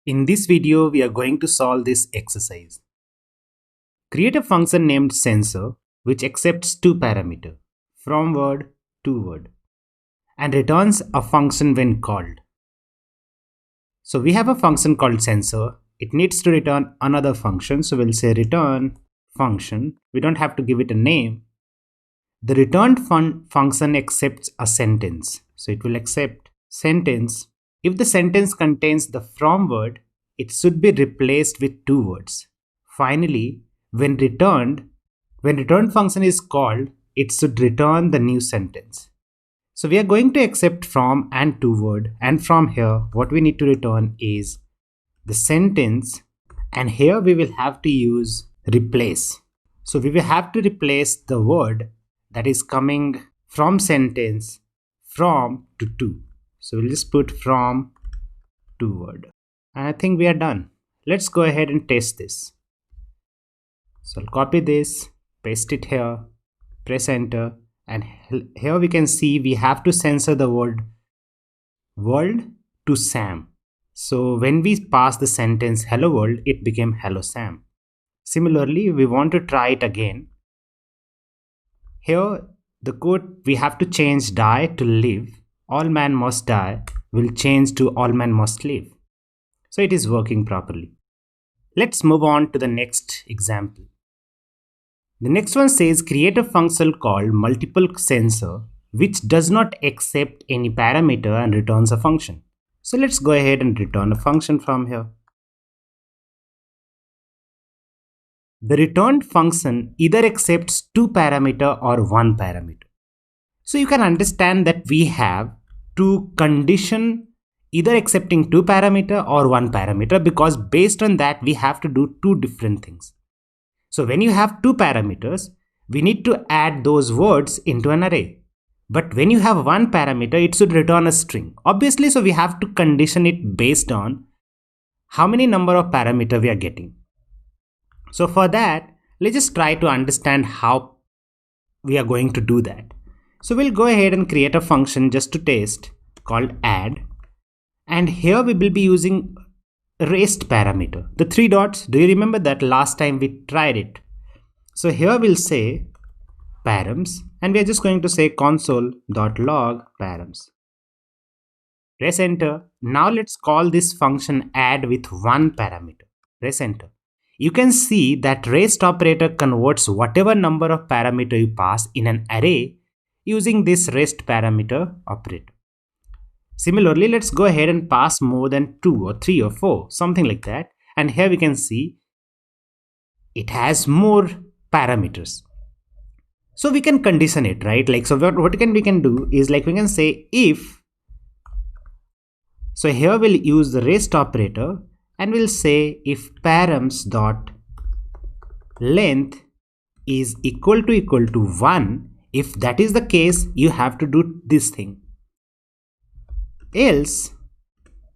In this video, we are going to solve this exercise. Create a function named sensor which accepts two parameters, from word to word, and returns a function when called. So we have a function called sensor. It needs to return another function. So we'll say return function. We don't have to give it a name. The returned function accepts a sentence. So it will accept sentence. If the sentence contains the from word, it should be replaced with two words. Finally, when return function is called, it should return the new sentence. So we are going to accept from and to word, and from here what we need to return is the sentence, and here we will have to use replace. So we will have to replace the word that is coming from sentence from to. So we'll just put from to word. And I think we are done. Let's go ahead and test this. So I'll copy this, paste it here, press enter, and here we can see we have to censor the word world to Sam. So when we pass the sentence hello world, it became hello Sam. Similarly, we want to try it again. Here the code, we have to change die to live. All man must die will change to all man must live. So it is working properly. Let's move on to the next example. The next one says create a function called multiple sensor which does not accept any parameter and returns a function. So let's go ahead and return a function from here. The returned function either accepts two parameter or one parameter. So you can understand that we have to condition either accepting two parameter or one parameter, because based on that we have to do two different things. So when you have two parameters, we need to add those words into an array. But when you have one parameter, it should return a string. Obviously, so we have to condition it based on how many number of parameter we are getting. So for that, let's just try to understand how we are going to do that. So we'll go ahead and create a function just to test called add. And here we will be using rest parameter. The three dots, do you remember that last time we tried it? So here we'll say params, and we are just going to say console.log params. Press enter. Now let's call this function add with one parameter. Press enter. You can see that rest operator converts whatever number of parameter you pass in an array using this rest parameter operator. Similarly, let's go ahead and pass more than 2 or 3 or 4, something like that. And here we can see it has more parameters. So we can condition it, right? Like, so what we can do is like we can say if. So here we'll use the rest operator and we'll say if params dot length is equal to 1. If that is the case, you have to do this thing. Else,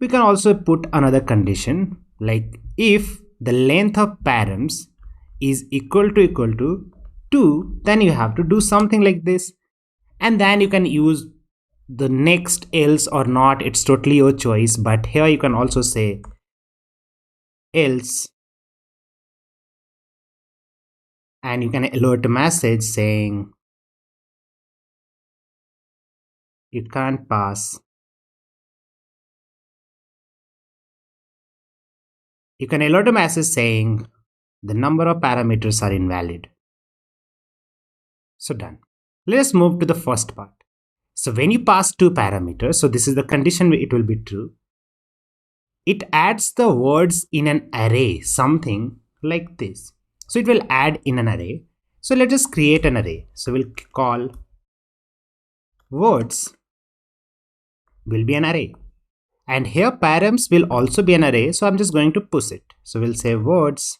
we can also put another condition like if the length of params is equal to 2, then you have to do something like this. And then you can use the next else or not, it's totally your choice. But here you can also say else, and you can alert a message saying you can't pass. You can alert a message saying the number of parameters are invalid. So done. Let us move to the first part. So when you pass two parameters, so this is the condition, it will be true. It adds the words in an array, something like this. So it will add in an array. So let us create an array. So we'll call words will be an array. And here params will also be an array. So I'm just going to push it. So we'll say words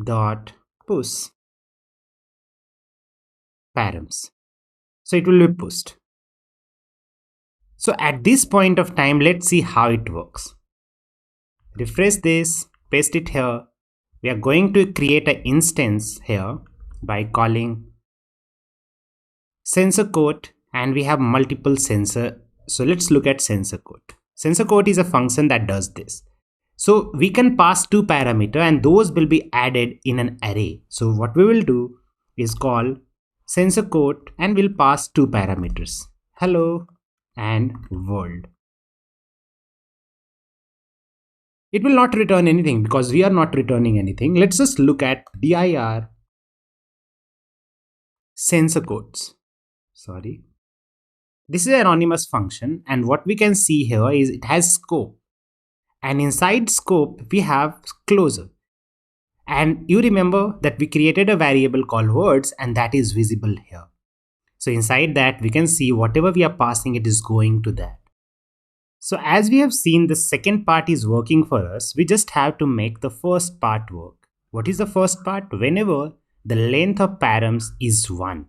dot push params. So it will be pushed. So at this point of time, let's see how it works. Refresh this, paste it here. We are going to create an instance here by calling sensor code, and we have multiple sensor. So let's look at sensor code. Sensor quote is a function that does this. So we can pass two parameters and those will be added in an array. So what we will do is call sensor quote and we'll pass two parameters, hello and world. It will not return anything because we are not returning anything. Let's just look at dir sensor quotes. Sorry. This is an anonymous function and what we can see here is it has scope. And inside scope, we have closure. And you remember that we created a variable called words and that is visible here. So inside that, we can see whatever we are passing, it is going to that. So as we have seen, the second part is working for us. We just have to make the first part work. What is the first part? Whenever the length of params is 1.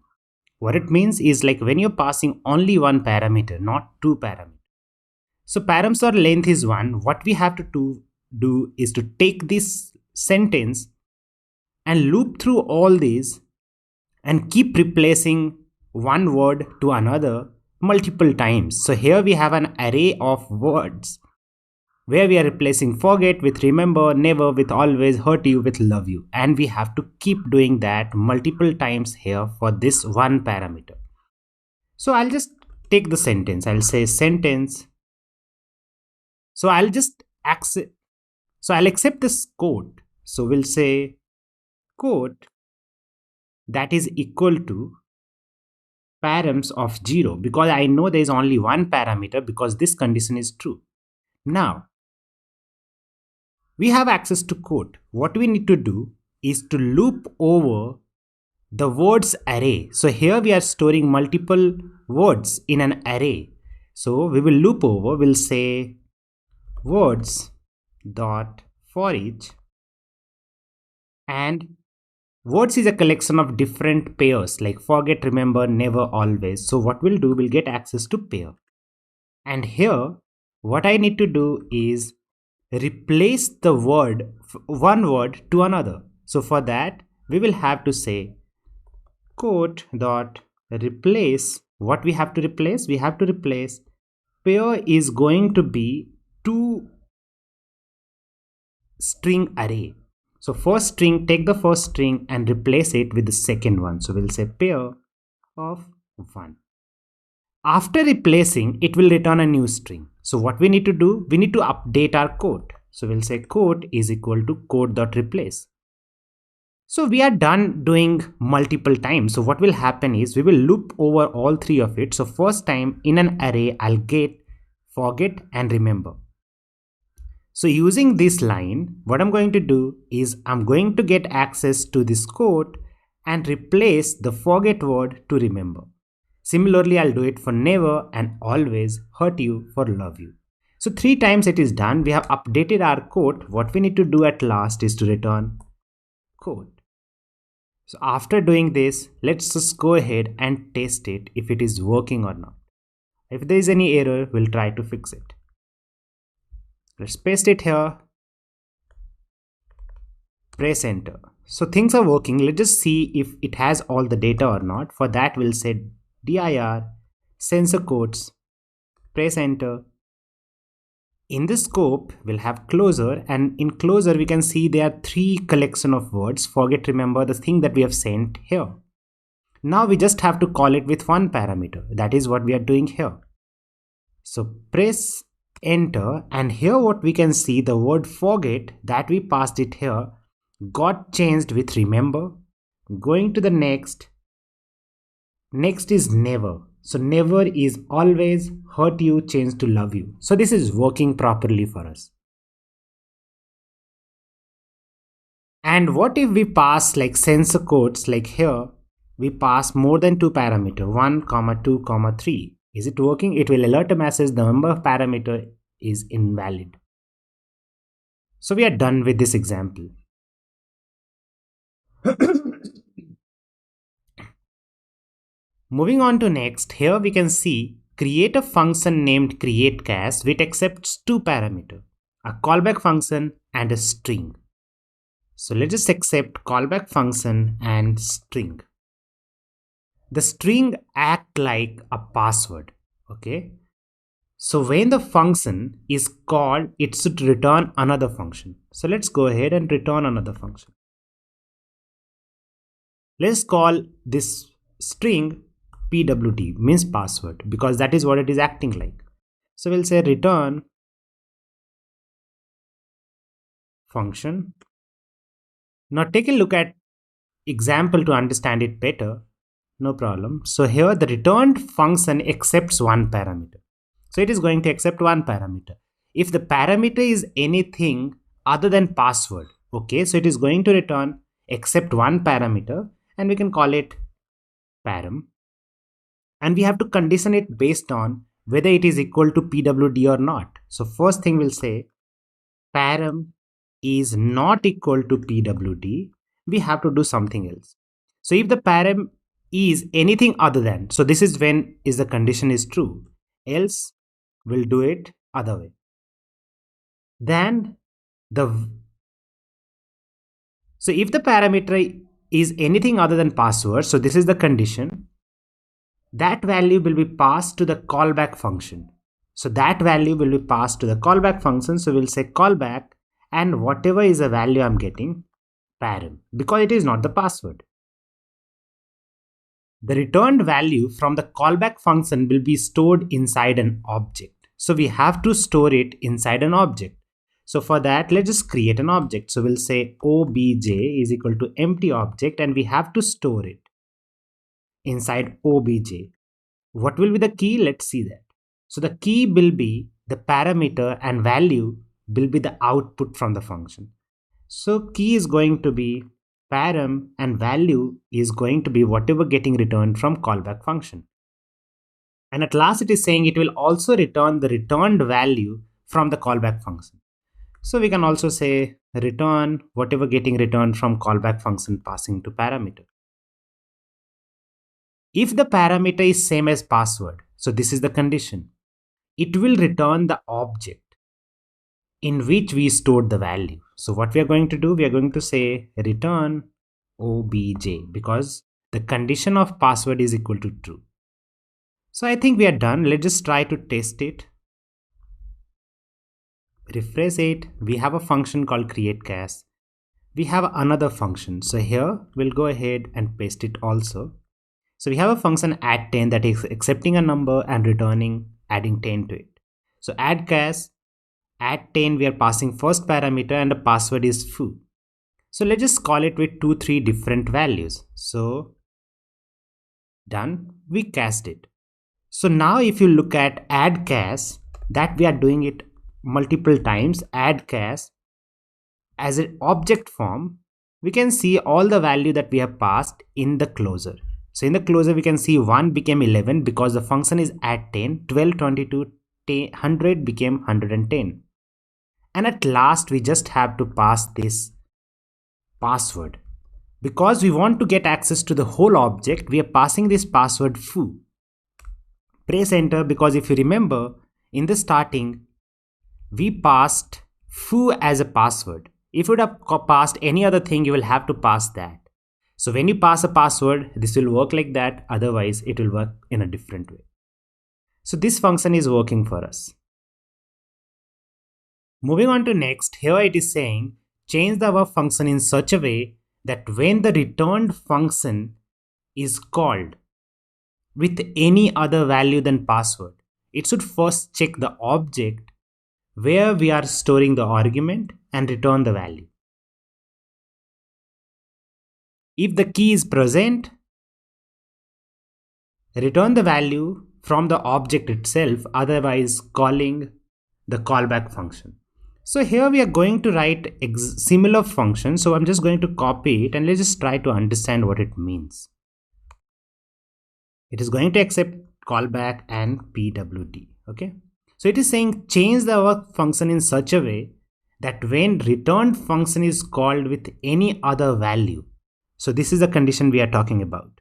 What it means is like when you're passing only one parameter, not two parameters. So params or length is 1. What we have to do is to take this sentence and loop through all these and keep replacing one word to another multiple times. So here we have an array of words where we are replacing forget with remember, never with always, hurt you with love you. And we have to keep doing that multiple times here for this one parameter. So I'll just take the sentence. I'll say sentence. So I'll just accept. So I'll accept this quote. So we'll say quote that is equal to params of 0 because I know there is only one parameter because this condition is true. Now, we have access to quote. What we need to do is to loop over the words array. So here we are storing multiple words in an array. So we will loop over, we'll say words dot for each, and words is a collection of different pairs like forget, remember, never, always. So what we'll do, we'll get access to pair. And here what I need to do is replace the word, one word to another. So for that we will have to say quote dot replace. What we have to replace? We have to replace pair is going to be two string array. So first string, take the first string and replace it with the second one. So we'll say pair of 1. After replacing, it will return a new string. So what we need to do, we need to update our quote. So we'll say quote is equal to quote.replace. So we are done doing multiple times. So what will happen is we will loop over all three of it. So first time in an array, I'll get forget and remember. So using this line, what I'm going to do is I'm going to get access to this quote and replace the forget word to remember. Similarly, I'll do it for never and always, hurt you for love you. So 3 times it is done. We have updated our quote. What we need to do at last is to return quote. So after doing this, let's just go ahead and test it if it is working or not. If there is any error, we'll try to fix it. Let's paste it here. Press enter. So things are working. Let's just see if it has all the data or not. For that, we'll say dir sensor quotes. Press enter. In the scope, we'll have closure, and in closure, we can see there are 3 collection of words. Forget, remember, the thing that we have sent here. Now we just have to call it with one parameter. That is what we are doing here. So press enter, and here what we can see, the word forget that we passed it here got changed with remember. Going to the next is never. So never is always, hurt you changed to love you. So this is working properly for us. And what if we pass like sensor quotes, like here we pass more than 2 parameter, 1, 2, 3. Is it working? It will alert a message the number parameter is invalid. So we are done with this example. Moving on to next, here we can see create a function named createCash which accepts 2 parameters, a callback function and a string. So let's just accept callback function and string. The string act like a password. Okay. So when the function is called, it should return another function. So let's go ahead and return another function. Let's call this string PWT, means password, because that is what it is acting like. So we'll say return function. Now take a look at example to understand it better. No problem. So here the returned function accepts one parameter. So it is going to accept one parameter. If the parameter is anything other than password, okay, so it is going to return accept one parameter, and we can call it param. And we have to condition it based on whether it is equal to PWD or not. So first thing we'll say param is not equal to PWD. We have to do something else. So if the param is anything other than, so this is when is the condition is true, else we'll do it other way. Then so if the parameter is anything other than password, so this is the condition, that value will be passed to the callback function. So that value will be passed to the callback function. So we'll say callback, and whatever is the value I'm getting, param, because it is not the password. The returned value from the callback function will be stored inside an object. So we have to store it inside an object. So for that, let's just create an object. So we'll say obj is equal to empty object, and we have to store it inside obj. What will be the key? Let's see that. So the key will be the parameter, and value will be the output from the function. So key is going to be param, and value is going to be whatever getting returned from callback function. And at last it is saying it will also return the returned value from the callback function. So we can also say return whatever getting returned from callback function passing to parameter. If the parameter is same as password, so this is the condition, it will return the object in which we stored the value. So what we are going to do, we are going to say return obj, because the condition of password is equal to true. So I think we are done. Let's just try to test it. Refresh it. We have a function called createCache. We have another function. So here we'll go ahead and paste it also. So we have a function add10 that is accepting a number and returning adding 10 to it. So addCache, add10, we are passing first parameter, and the password is foo. So let's just call it with 2-3 different values. So done, we cached it. So now if you look at addCache, that we are doing it multiple times, addCache as an object form, we can see all the value that we have passed in the closure. So in the closure we can see 1 became 11 because the function is add10, 12, 22, 100 became 110. And at last we just have to pass this password. Because we want to get access to the whole object, we are passing this password foo. Press enter, because if you remember in the starting we passed foo as a password. If you would have passed any other thing, you will have to pass that. So when you pass a password, this will work like that, otherwise it will work in a different way. So this function is working for us. Moving on to next, here it is saying change the above function in such a way that when the returned function is called with any other value than password, it should first check the object where we are storing the argument and return the value. If the key is present, return the value from the object itself, otherwise calling the callback function. So here we are going to write similar function. So I'm just going to copy it and let's just try to understand what it means. It is going to accept callback and PWT. Okay. So it is saying change the work function in such a way that when returned function is called with any other value. So this is the condition we are talking about.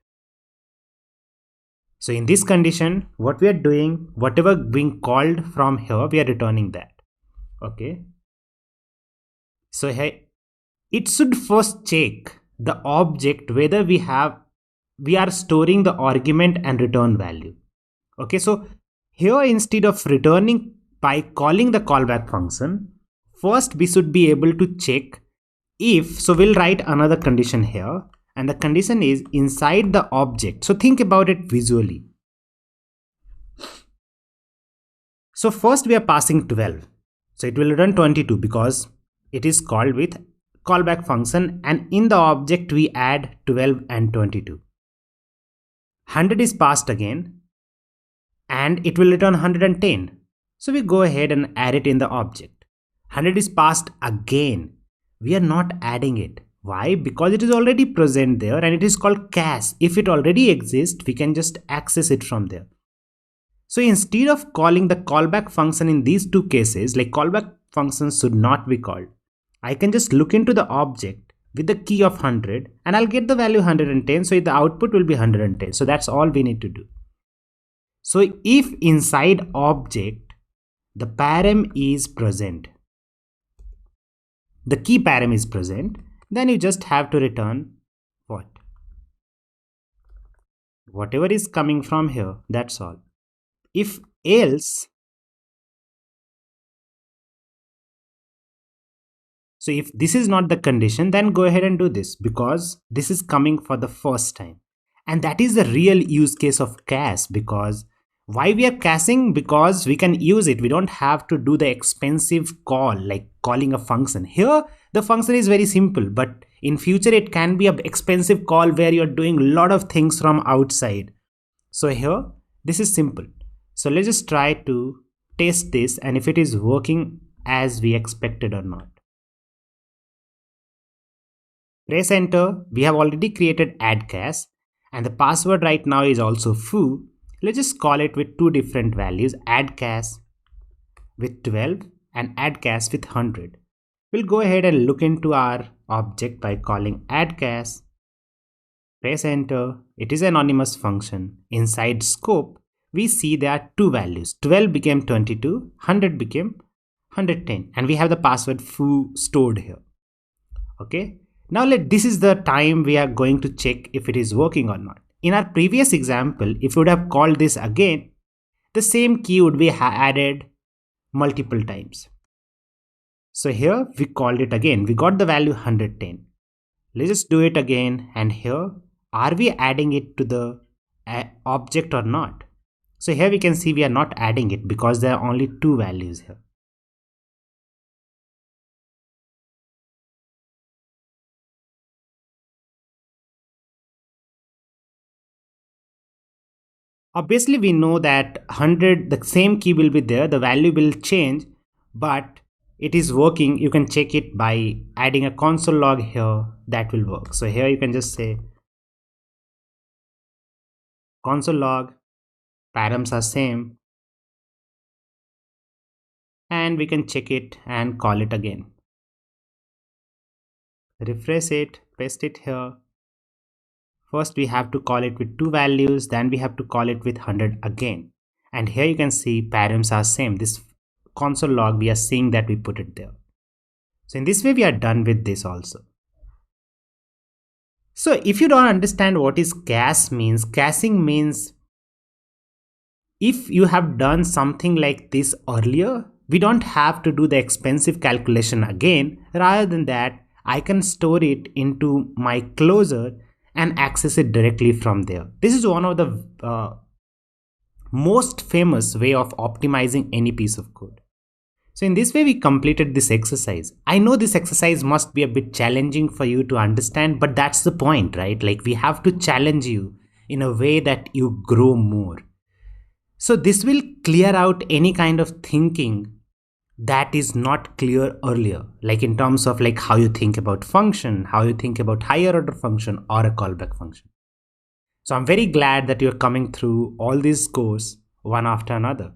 So in this condition, what we are doing, whatever being called from here, we are returning that. Okay. So here, it should first check the object whether we are storing the argument and return value. Okay. So Here, instead of returning by calling the callback function, first we should be able to check if, so we'll write another condition here, and the condition is inside the object. So think about it visually. So first we are passing 12. So it will return 22 because it is called with callback function, and in the object we add 12 and 22. 100 is passed again and it will return 110. So we go ahead and add it in the object. 100 is passed again. We are not adding it. Why? Because it is already present there and it is called cache. If it already exists, we can just access it from there. So instead of calling the callback function in these two cases, like callback functions should not be called, I can just look into the object with the key of 100 and I'll get the value 110. So the output will be 110. So that's all we need to do. So if inside object, the param is present, the key param is present, then you just have to return what? Whatever is coming from here, that's all. If else, so if this is not the condition, then go ahead and do this because this is coming for the first time. And that is the real use case of cache. Because why we are caching? Because we can use it. We don't have to do the expensive call like calling a function. Here, the function is very simple, but in future it can be an expensive call where you're doing a lot of things from outside. So here, this is simple. So let's just try to test this and if it is working as we expected or not. Press enter. We have already created addCash and the password right now is also foo. Let's just call it with two different values, addCash with 12 and addCash with 100. We'll go ahead and look into our object by calling addCash. Press enter. It is an anonymous function. Inside scope, we see there are two values. 12 became 22, 100 became 110, and we have the password foo stored here. Okay. Now this is the time we are going to check if it is working or not. In our previous example, if we would have called this again, the same key would be added multiple times. So here we called it again. We got the value 110. Let's just do it again. And here, are we adding it to the object or not? So here we can see we are not adding it because there are only two values here. Obviously, we know that 100, the same key will be there, the value will change, but it is working. You can check it by adding a console log here, that will work. So here you can just say console log, params are same, and we can check it and call it again. Refresh it, paste it here. First we have to call it with two values, then we have to call it with 100 again. And here you can see params are same. This console log, we are seeing that we put it there. So in this way we are done with this also. So if you don't understand what is cache means, caching means if you have done something like this earlier, we don't have to do the expensive calculation again. Rather than that, I can store it into my closure and access it directly from there. This is one of the most famous way of optimizing any piece of code. So in this way we completed this exercise. I know this exercise must be a bit challenging for you to understand, but that's the point, right? Like we have to challenge you in a way that you grow more. So this will clear out any kind of thinking that is not clear earlier, like in terms of like how you think about function, how you think about higher order function or a callback function. So I'm very glad that you're coming through all these course one after another.